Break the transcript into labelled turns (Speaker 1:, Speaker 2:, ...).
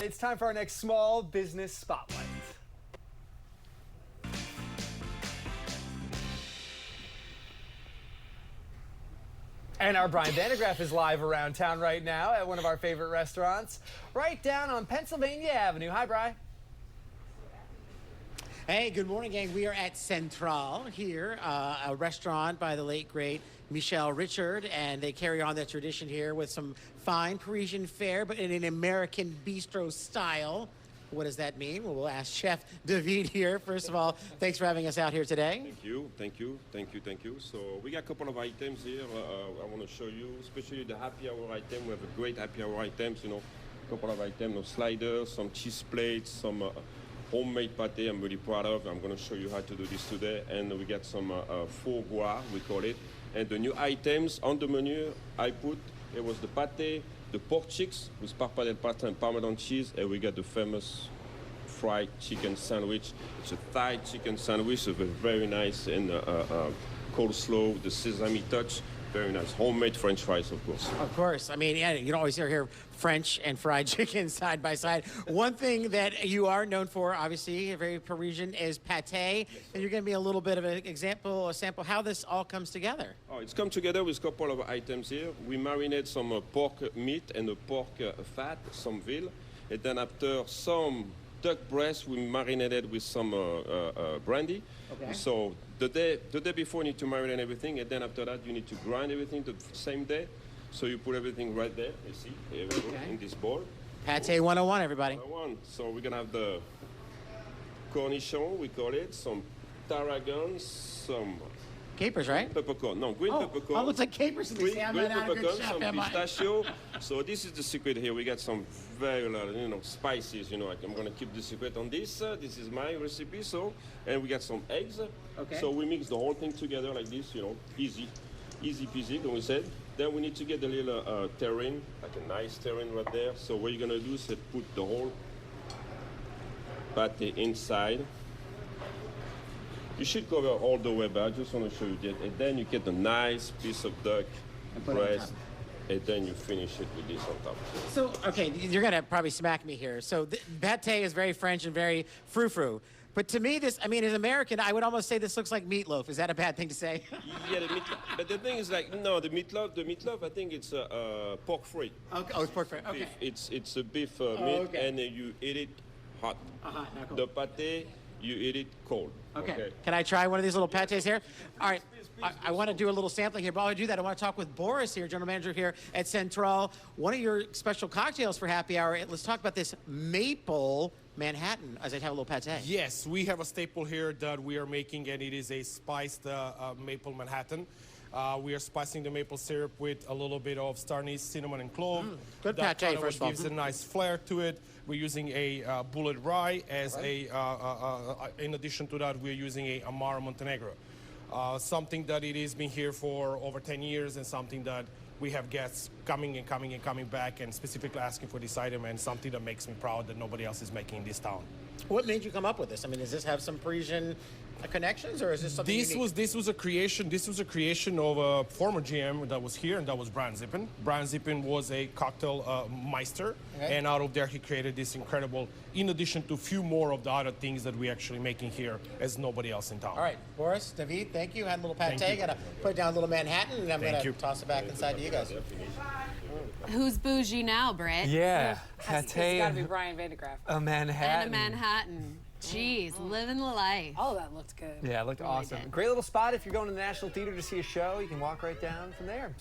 Speaker 1: It's time for our next Small Business Spotlight. And our Brian Vandegraff is live around town right now at one of our favorite restaurants, right down on Pennsylvania Avenue. Hi, Brian.
Speaker 2: Hey, good morning, gang. We are at Central here, a restaurant by the late, great Michel Richard, and they carry on that tradition here with some fine Parisian fare, but in an American bistro style. What does that mean? Well, we'll ask Chef David here. First of all, thanks for having us out here today.
Speaker 3: Thank you. So we got a couple of items here. I want to show you, especially the happy hour item. We have a great happy hour items, a couple of items, of sliders, some cheese plates, some homemade pate I'm really proud of. I'm going to show you how to do this today. And we got some foie gras, we call it. And the new items on the menu it was the pate, the pork chicks with pappardelle pasta and Parmesan cheese, and we got the famous fried chicken sandwich. It's a Thai chicken sandwich with a very nice and coleslaw, the sesame touch. Very nice. Homemade French fries, of course.
Speaker 2: Of course. I mean, yeah, you don't always hear French and fried chicken side by side. One thing that you are known for, obviously, very Parisian, is pate. Yes. And you're going to be a little bit of an example, a sample, how this all comes together.
Speaker 3: Oh, it's come together with a couple of items here. We marinate some pork meat and the pork fat, some veal. And then after some duck breast, we marinated with some brandy.
Speaker 2: Okay.
Speaker 3: So the day before you need to marinate everything, and then after that you need to grind everything the same day. So you put everything right there, you see, here we go, in this bowl.
Speaker 2: Pate 101, everybody.
Speaker 3: 101. So we're gonna have the cornichon, we call it, some tarragon, some
Speaker 2: capers, right?
Speaker 3: Peppercorn. No, green peppercorn.
Speaker 2: Oh, it looks like capers to me.
Speaker 3: Green peppercorn, some pistachio. So this is the secret here. We got some very, spices. I'm gonna keep the secret on this. This is my recipe. So, and we got some eggs.
Speaker 2: Okay.
Speaker 3: So we mix the whole thing together like this. Easy peasy. Like we said. Then we need to get a little terrine, like a nice terrine right there. So what you're gonna do is put the whole pate inside. You should cover all the way, but I just want to show you that. And then you get a nice piece of duck breast, and then you finish it with this on top.
Speaker 2: So, okay, you're going to probably smack me here. So, pate is very French and very frou-frou. But to me, as American, I would almost say this looks like meatloaf. Is that a bad thing to say?
Speaker 3: Yeah, the meatloaf. But the thing is, the meatloaf, I think it's pork free.
Speaker 2: Okay. Oh, it's pork free. Okay.
Speaker 3: It's a beef meat,
Speaker 2: okay.
Speaker 3: And you eat it hot.
Speaker 2: Not cold.
Speaker 3: The pate, you eat it cold.
Speaker 2: Okay. Can I try one of these little pates here? All right. I want to do a little sampling here, but while I do that, I want to talk with Boris here, general manager here at Central. One of your special cocktails for happy hour. Let's talk about this maple Manhattan, as I have a little pate.
Speaker 4: Yes, we have a staple here that we are making, and it is a spiced maple Manhattan. We are spicing the maple syrup with a little bit of star anise, cinnamon, and clove.
Speaker 2: Good
Speaker 4: that
Speaker 2: pate, first of all.
Speaker 4: gives a nice flair to it. We're using a bullet rye as in addition to that, we're using a Amaro Montenegro. Something that it has been here for over 10 years, and something that we have guests coming back and specifically asking for this item, and something that makes me proud that nobody else is making in this town.
Speaker 2: What made you come up with this? I mean, does this have some Parisian connections, or is this something unique?
Speaker 4: This was a creation of a former GM that was here, and that was Brian Zippen. Brian Zippen was a cocktail meister, and out of there he created this incredible, in addition to a few more of the other things that we're actually making here as nobody else in town.
Speaker 2: All right, Boris, David, thank you. Had a little pate. Got to put down a little Manhattan, and I'm going to toss it back inside to you guys.
Speaker 5: Who's bougie now, Britt?
Speaker 1: Yeah,
Speaker 6: It's
Speaker 1: pate
Speaker 6: got to be Brian Vandegraff.
Speaker 1: a Manhattan.
Speaker 5: And a Manhattan. Jeez, living the life.
Speaker 6: Oh, that looked good.
Speaker 1: Yeah, it looked awesome.
Speaker 5: did.
Speaker 1: Great little spot if you're going to the National Theater to see a show. You can walk right down from there.